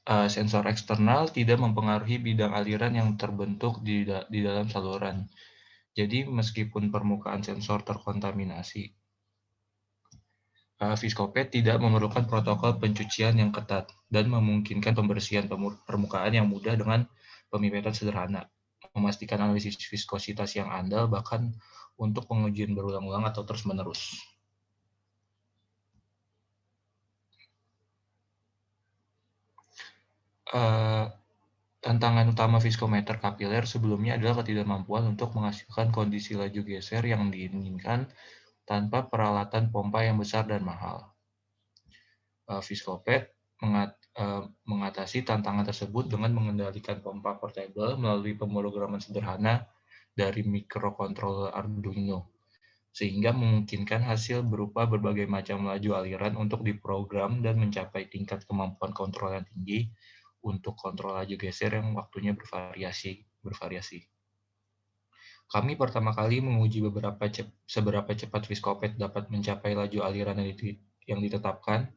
Sensor eksternal tidak mempengaruhi bidang aliran yang terbentuk di dalam saluran. Jadi meskipun permukaan sensor terkontaminasi, Viscopet tidak memerlukan protokol pencucian yang ketat dan memungkinkan pembersihan permukaan yang mudah dengan pemipetan sederhana, memastikan analisis viskositas yang andal bahkan untuk pengujian berulang-ulang atau terus-menerus. Eh, Tantangan utama viskometer kapiler sebelumnya adalah ketidakmampuan untuk menghasilkan kondisi laju geser yang diinginkan tanpa peralatan pompa yang besar dan mahal. Viscopet mengatasi tantangan tersebut dengan mengendalikan pompa portable melalui pemrograman sederhana dari microcontroller Arduino, sehingga memungkinkan hasil berupa berbagai macam laju aliran untuk diprogram dan mencapai tingkat kemampuan kontrol yang tinggi untuk kontrol laju geser yang waktunya bervariasi. Kami pertama kali menguji seberapa cepat Viscopet dapat mencapai laju aliran yang ditetapkan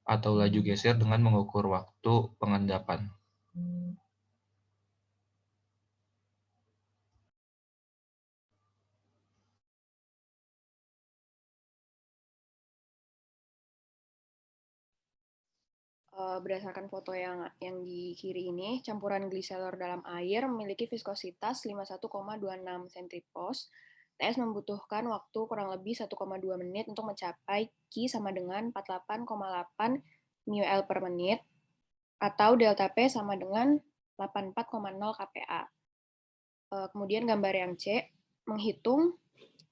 atau laju geser dengan mengukur waktu pengendapan. Berdasarkan foto yang di kiri ini, campuran gliserol dalam air memiliki viskositas 51,26 centripos. TS membutuhkan waktu kurang lebih 1,2 menit untuk mencapai Q sama dengan 48,8 ml per menit, atau delta P sama dengan 84,0 kPa. Kemudian gambar yang C, menghitung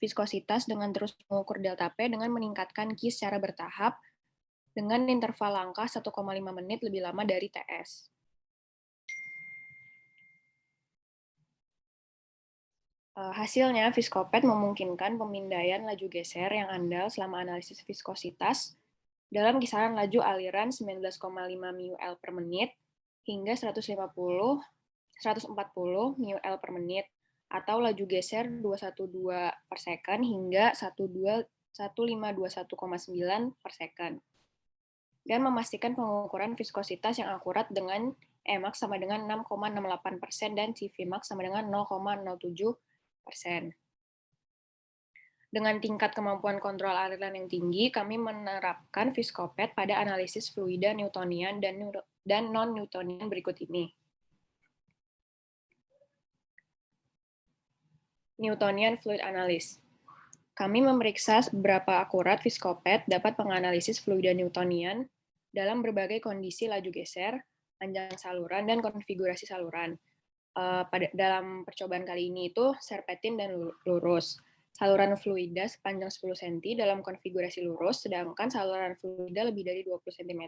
viskositas dengan terus mengukur delta P dengan meningkatkan Q secara bertahap dengan interval langkah 1,5 menit lebih lama dari TS. Hasilnya, Viscopet memungkinkan pemindaian laju geser yang andal selama analisis viskositas dalam kisaran laju aliran 19,5 ml per menit hingga 140 ml per menit, atau laju geser 212 per second hingga 1521,9 per second. Dan memastikan pengukuran viskositas yang akurat dengan Emax sama dengan 6,68% dan CVmax sama dengan 0,07%. Dengan tingkat kemampuan kontrol aliran yang tinggi, kami menerapkan Viscopet pada analisis fluida Newtonian dan non-Newtonian berikut ini. Newtonian Fluid Analysis. Kami memeriksa seberapa akurat Viscopet dapat menganalisis fluida Newtonian dalam berbagai kondisi laju geser, panjang saluran, dan konfigurasi saluran. Dalam percobaan kali ini itu serpentin dan lurus. Saluran fluida sepanjang 10 cm dalam konfigurasi lurus, sedangkan saluran fluida lebih dari 20 cm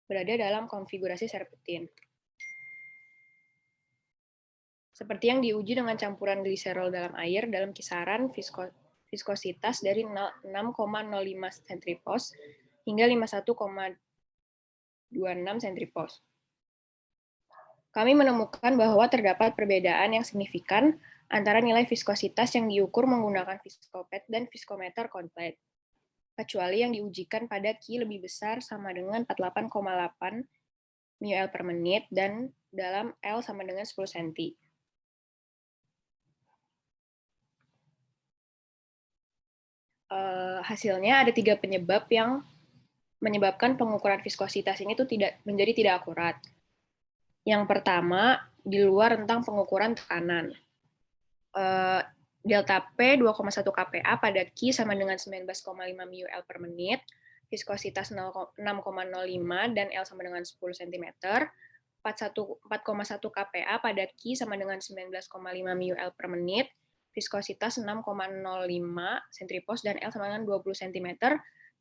berada dalam konfigurasi serpentin. Seperti yang diuji dengan campuran gliserol dalam air dalam kisaran viskositas dari 6,05 centripos hingga 51,26 centripos. Kami menemukan bahwa terdapat perbedaan yang signifikan antara nilai viskositas yang diukur menggunakan Viscopet dan viskometer komplit, kecuali yang diujikan pada Q lebih besar sama dengan 48,8 ml per menit dan dalam L sama dengan 10 cm. Hasilnya ada 3 penyebab yang menyebabkan pengukuran viskositas ini tuh menjadi tidak akurat. Yang pertama, di luar rentang pengukuran tekanan. Delta P 2,1 kPa pada Q sama dengan 19,5 ml per menit, viskositas 6,05 dan L sama dengan 10 cm, 4,1 kPa pada Q sama dengan 19,5 ml per menit, viskositas 6,05 centripos dan L sama dengan 20 cm,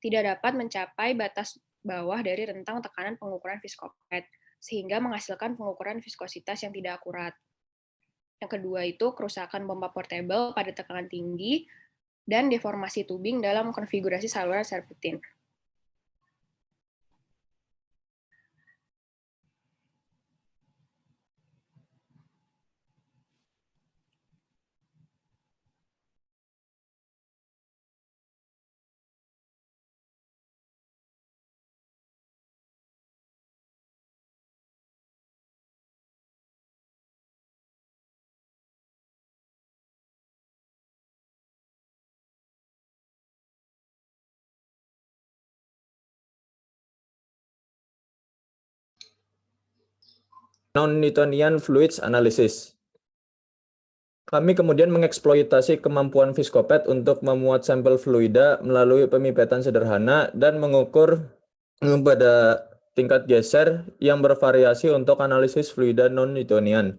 tidak dapat mencapai batas bawah dari rentang tekanan pengukuran Viscopet, sehingga menghasilkan pengukuran viskositas yang tidak akurat. Yang kedua itu kerusakan pompa portable pada tekanan tinggi dan deformasi tubing dalam konfigurasi saluran serpentin. non-Newtonian fluids analysis. Kami kemudian mengeksploitasi kemampuan Viscopet untuk memuat sampel fluida melalui pemipetan sederhana dan mengukur pada tingkat geser yang bervariasi untuk analisis fluida non-Newtonian.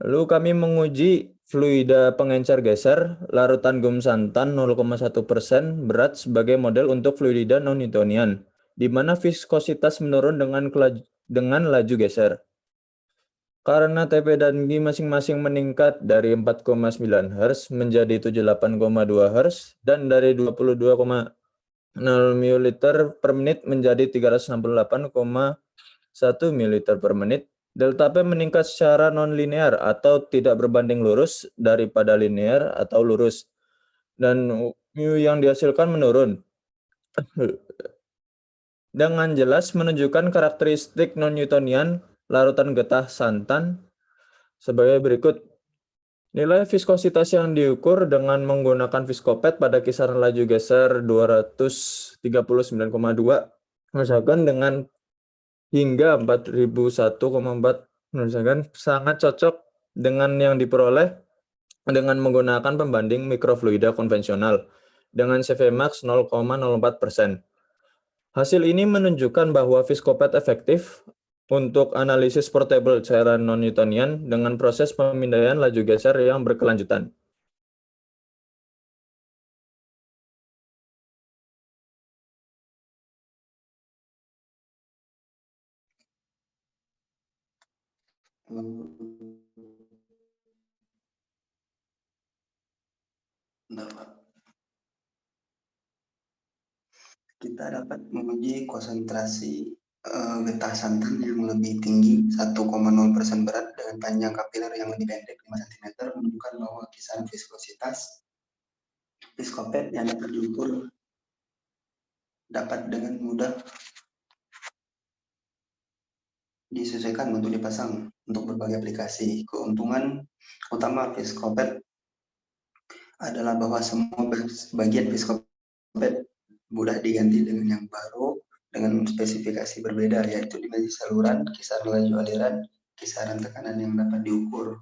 Lalu kami menguji fluida pengencer geser larutan gum santan 0,1% berat sebagai model untuk fluida non-Newtonian, di mana viskositas menurun dengan laju geser. Karena TP dan G masing-masing meningkat dari 4,9 Hz menjadi 78,2 Hz dan dari 22,0 ml per menit menjadi 368,1 ml per menit, delta P meningkat secara non-linear atau tidak berbanding lurus daripada linear atau lurus, dan mu yang dihasilkan menurun. Dengan jelas menunjukkan karakteristik non-Newtonian larutan getah santan sebagai berikut. Nilai viskositas yang diukur dengan menggunakan Viscopet pada kisaran laju geser 239,2 misalkan dengan hingga 4001,4 misalkan sangat cocok dengan yang diperoleh dengan menggunakan pembanding mikrofluida konvensional dengan CV max 0,04%. Hasil ini menunjukkan bahwa Viscopet efektif untuk analisis portable cairan non-Newtonian dengan proses pemindaian laju geser yang berkelanjutan. Kita dapat menguji konsentrasi getah santan yang lebih tinggi 1,0% berat dengan panjang kapiler yang lebih pendek 5 cm menunjukkan bahwa kisaran viskositas Viscopet yang dapat diukur dapat dengan mudah disesuaikan untuk dipasang untuk berbagai aplikasi. Keuntungan utama Viscopet adalah bahwa semua bagian Viscopet mudah diganti dengan yang baru dengan spesifikasi berbeda, yaitu dimensi saluran, kisaran laju aliran, kisaran tekanan yang dapat diukur.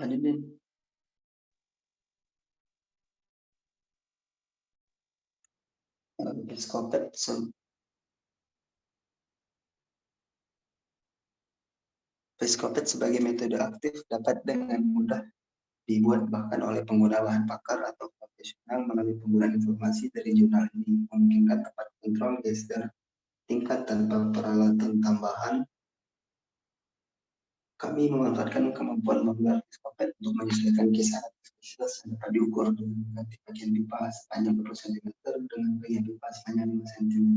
Lanjutin. Viscopet sebagai metode aktif dapat dengan mudah dibuat bahkan oleh pengguna bahan bakar atau profesional melalui penggunaan informasi dari jurnal ini, memungkinkan tepat kontrol geser tingkat tanpa peralatan tambahan. Kami memanfaatkan kemampuan modular Viscopet untuk menyesuaikan kisaran viskositas yang dapat diukur dengan mengganti bagian pipa sepanjang 20 cm dengan bagian pipa sepanjang 5 cm.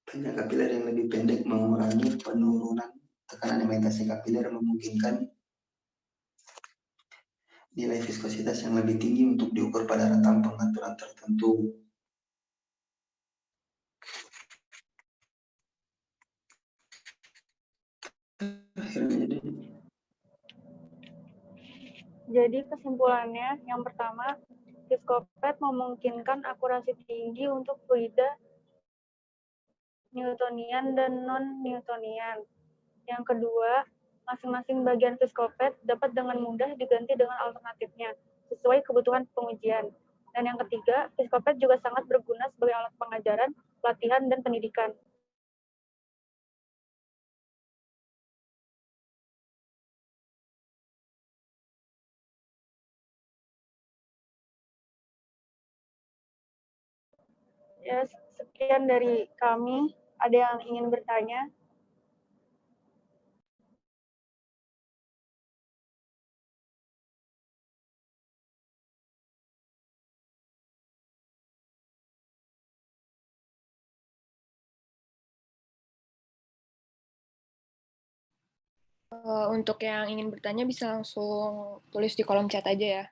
Panjang kapiler yang lebih pendek mengurangi penurunan tekanan imitasi kapiler, memungkinkan nilai viskositas yang lebih tinggi untuk diukur pada rentang pengaturan tertentu. Jadi kesimpulannya, yang pertama, Viscopet memungkinkan akurasi tinggi untuk fluida Newtonian dan non-Newtonian. Yang kedua, masing-masing bagian Viscopet dapat dengan mudah diganti dengan alternatifnya, sesuai kebutuhan pengujian. Dan yang ketiga, Viscopet juga sangat berguna sebagai alat pengajaran, pelatihan, dan pendidikan. Ya, sekian dari kami. Ada yang ingin bertanya? Untuk yang ingin bertanya bisa langsung tulis di kolom chat aja ya.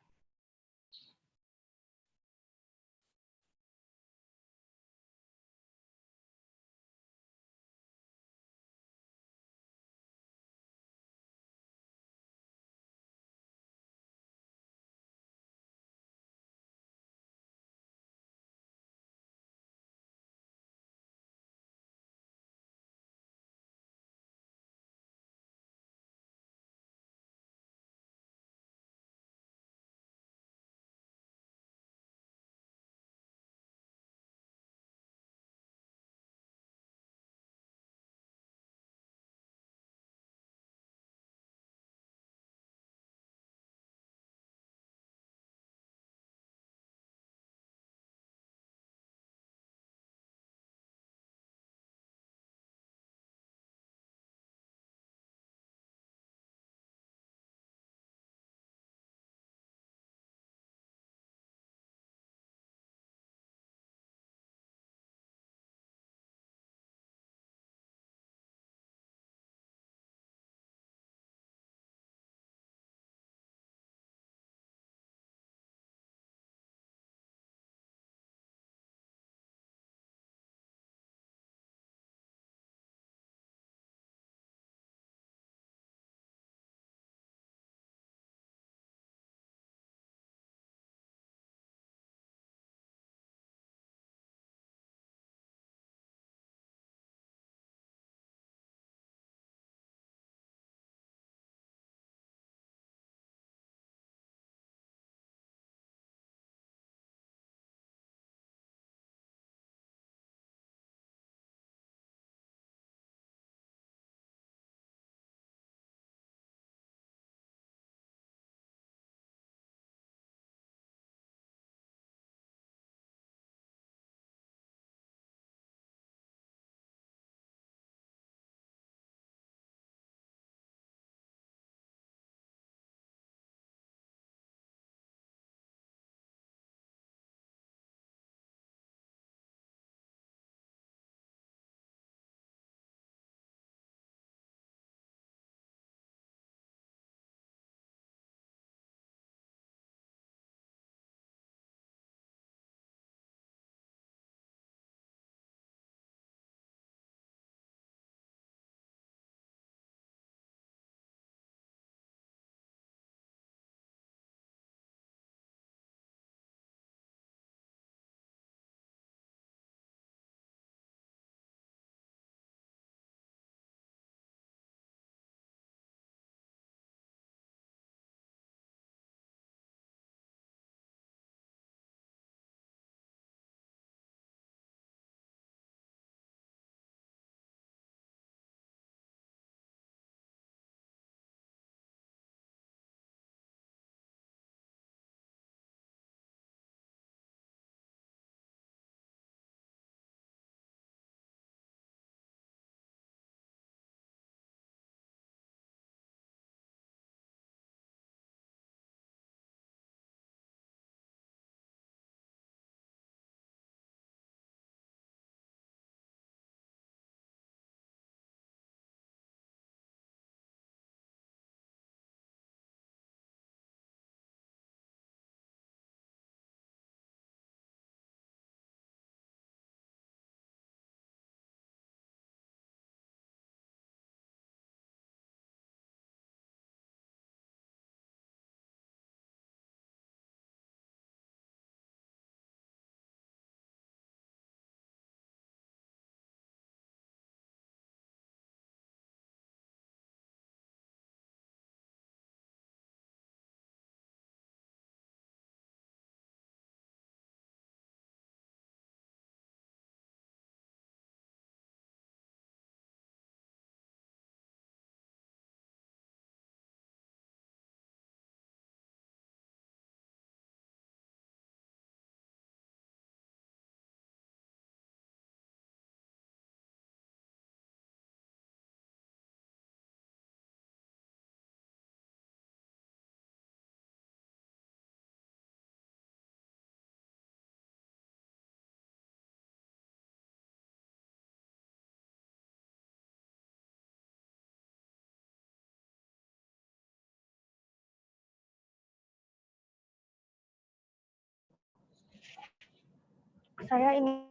Saya ingin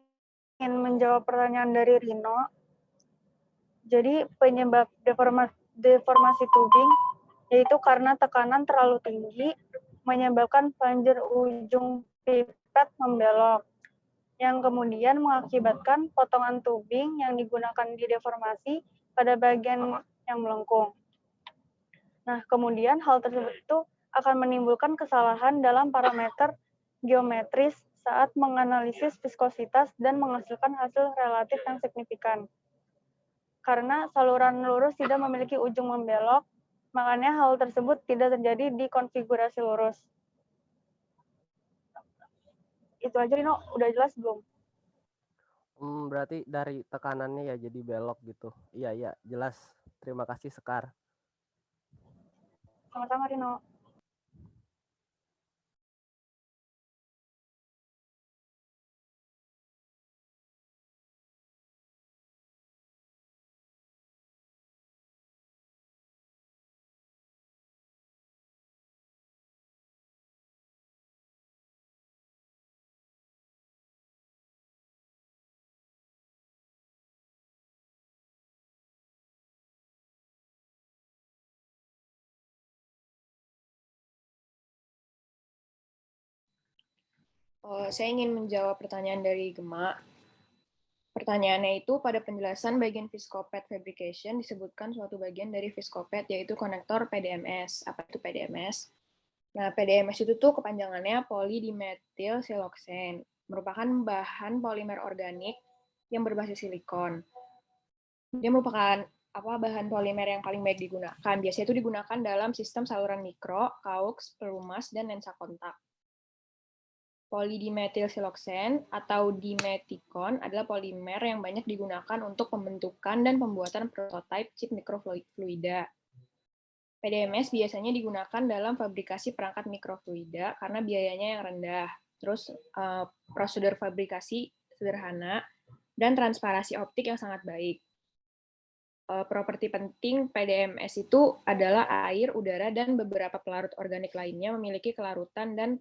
menjawab pertanyaan dari Rino. Jadi penyebab deformasi tubing yaitu karena tekanan terlalu tinggi menyebabkan flanger ujung pipet membelok, yang kemudian mengakibatkan potongan tubing yang digunakan di deformasi pada bagian yang melengkung. Nah, kemudian hal tersebut itu akan menimbulkan kesalahan dalam parameter geometris saat menganalisis viskositas dan menghasilkan hasil relatif yang signifikan. Karena saluran lurus tidak memiliki ujung membelok, makanya hal tersebut tidak terjadi di konfigurasi lurus. Itu aja, Rino. Udah jelas belum? Berarti dari tekanannya ya jadi belok gitu. Iya, jelas. Terima kasih, Sekar. Sama-sama, Rino. Saya ingin menjawab pertanyaan dari Gema. Pertanyaannya itu, pada penjelasan bagian Viscopet fabrication disebutkan suatu bagian dari Viscopet, yaitu konektor PDMS. Apa itu PDMS? Nah, PDMS itu tuh kepanjangannya polydimethyl siloxane, merupakan bahan polimer organik yang berbasis silikon. Dia merupakan bahan polimer yang paling baik digunakan. Biasanya itu digunakan dalam sistem saluran mikro, KAUX, pelumas, dan lensa kontak. Polydimethyl siloxane atau dimethicon adalah polimer yang banyak digunakan untuk pembentukan dan pembuatan prototipe chip mikrofluida. PDMS biasanya digunakan dalam fabrikasi perangkat mikrofluida karena biayanya yang rendah. Terus prosedur fabrikasi sederhana dan transparansi optik yang sangat baik. Properti penting PDMS itu adalah air, udara, dan beberapa pelarut organik lainnya memiliki kelarutan dan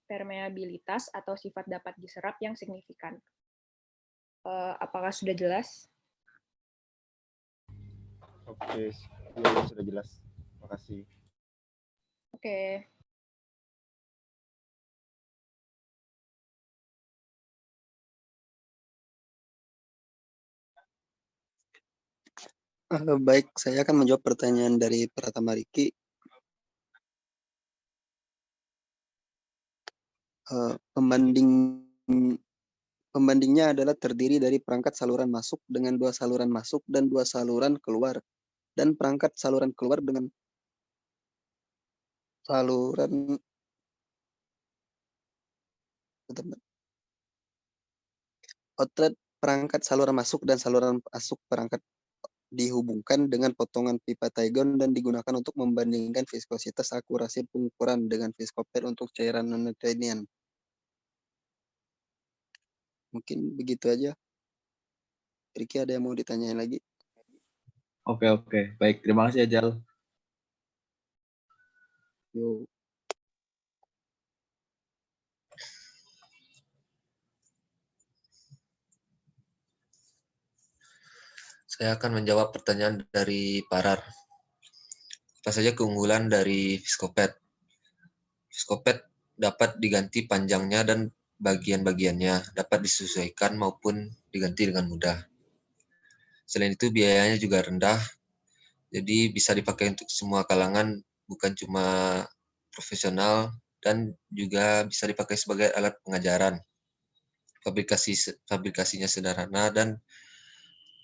permeabilitas atau sifat dapat diserap yang signifikan. Apakah sudah jelas? Oke, ya, sudah jelas. Terima kasih. Oke. Baik, saya akan menjawab pertanyaan dari Pratama Riki. Pembandingnya adalah terdiri dari perangkat saluran masuk dengan 2 saluran masuk dan 2 saluran keluar, dan perangkat saluran keluar dengan saluran outlet. Perangkat saluran masuk dan saluran masuk perangkat dihubungkan dengan potongan pipa Taigon dan digunakan untuk membandingkan viskositas akurasi pengukuran dengan Viscopet untuk cairan non-Euclidean. Mungkin begitu aja. Riki, ada yang mau ditanyain lagi? Oke. Baik, terima kasih Ajal. Yuk. Saya akan menjawab pertanyaan dari Parar. Apa saja keunggulan dari Viscopet? Viscopet dapat diganti panjangnya dan bagian-bagiannya, dapat disesuaikan maupun diganti dengan mudah. Selain itu biayanya juga rendah, jadi bisa dipakai untuk semua kalangan, bukan cuma profesional, dan juga bisa dipakai sebagai alat pengajaran. Fabrikasinya sederhana dan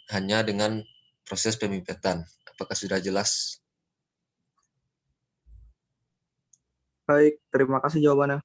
hanya dengan proses pemipetan. Apakah sudah jelas? Baik, terima kasih jawabannya.